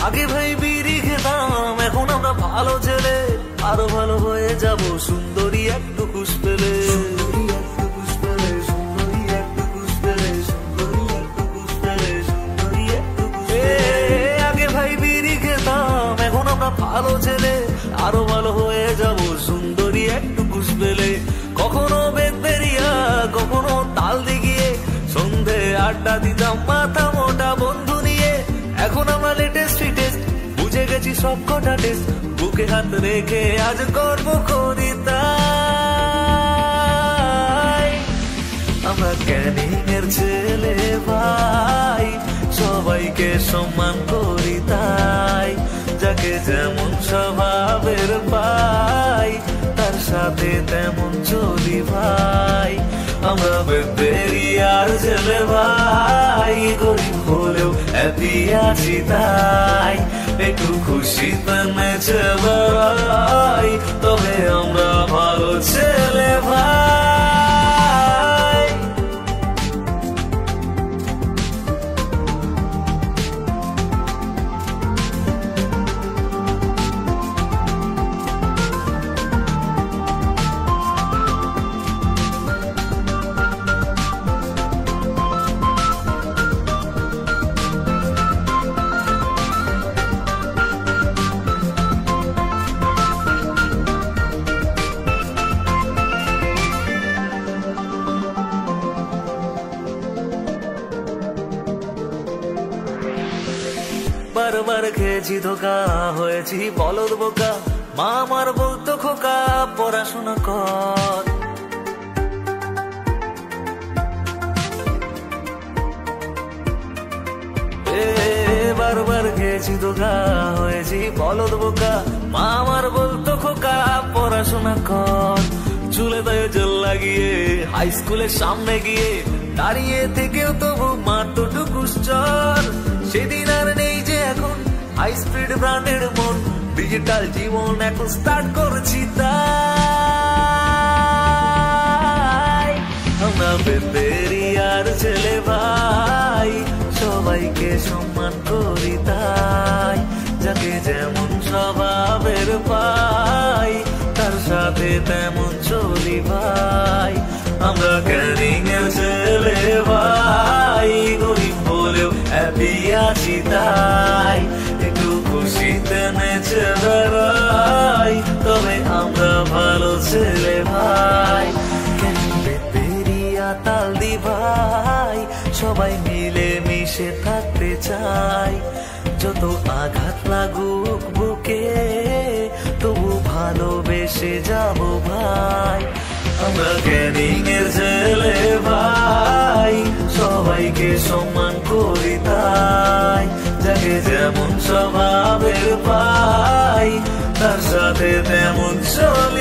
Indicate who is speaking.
Speaker 1: আগে ভাই বিড়ি খেতাম, এখন আমরা ভালো ছেলে, আরো ভালো হয়ে যাব সুন্দরী একটু খুশ পেলে। আগে ভাই বিড়ি খেতাম, এখন আমরা ভালো ছেলে, আরো ভালো হয়ে যাব সুন্দরী একটু খুশ পেলে। কখনো বেদবেরিয়া, কখনো তাল দিঘিয়ে সন্ধে আড্ডা দিতাম মাথা মোটা বন্ধু নিয়ে। এখন আমরা লেটেস্ট ফিটেস্ট বুঝে গেছি সব কটা টেস্ট, বুকে হাত রেখে আজ গর্ব করি তাই। আমরা ক্যানিং এর ছেলে ভাই, সবাইকে সম্মান করি তাই। যাকে যেমন স্বভাবের পাই, তার সাথে তেমন চলি ভাই। আমরা বেদবেরিয়ার ছেলে ভাই, গরিব হলেও হ্যাপি আছি তাই। একটু খুশিতে নেচে বেড়াই, তবে আমরা ভালো ছেলে ভাই। বারবার খেয়েছি ধোকা, হয়েছি বলদ বোকা, মা আমার বলতো খোকা পড়াশোনা কর। বারবার খেয়েছি ধোকা, হয়েছি বলদ বোকা, মা আমার বলতো খোকা পড়াশোনা কর। চুলে দয়ে জল লাগিয়ে হাই স্কুলের সামনে গিয়ে দাঁড়িয়ে থেকেও তবু মারতো টুকুস চর। সেদিন আর নেই যে এখন হাই স্পিড ব্র্যান্ডের মন, ডিজিটাল জীবন এখন স্টার্ট করছি তাই। আমরা বেদবেরিয়ার ছেলে ভাই, সবাইকে সম্মান করি তাই। যাকে যেমন স্বভাবের পাই, তার সাথে তেমন চলি ভাই। আমরা ক্যানিং এর ছেলে ভাই, গরিব হলেও হ্যাপি আছি তাই। একটু খুশিতে নেচে বেড়াই, তবে আমরা ভালো ছেলে ভাই। বেদবেরিয়া তালদি ভাই, সবাই মিলে মিশে থাকতে চাই। যত আঘাত লাগুক বুকে, তবু ভালোবেসে যাব ভাই। আমরা ক্যানিং এর ছেলে ভাই, সবাইকে সম্মান করি তাই। যাকে যেমন স্বভাবের পাই, তার সাথে তেমন চলি।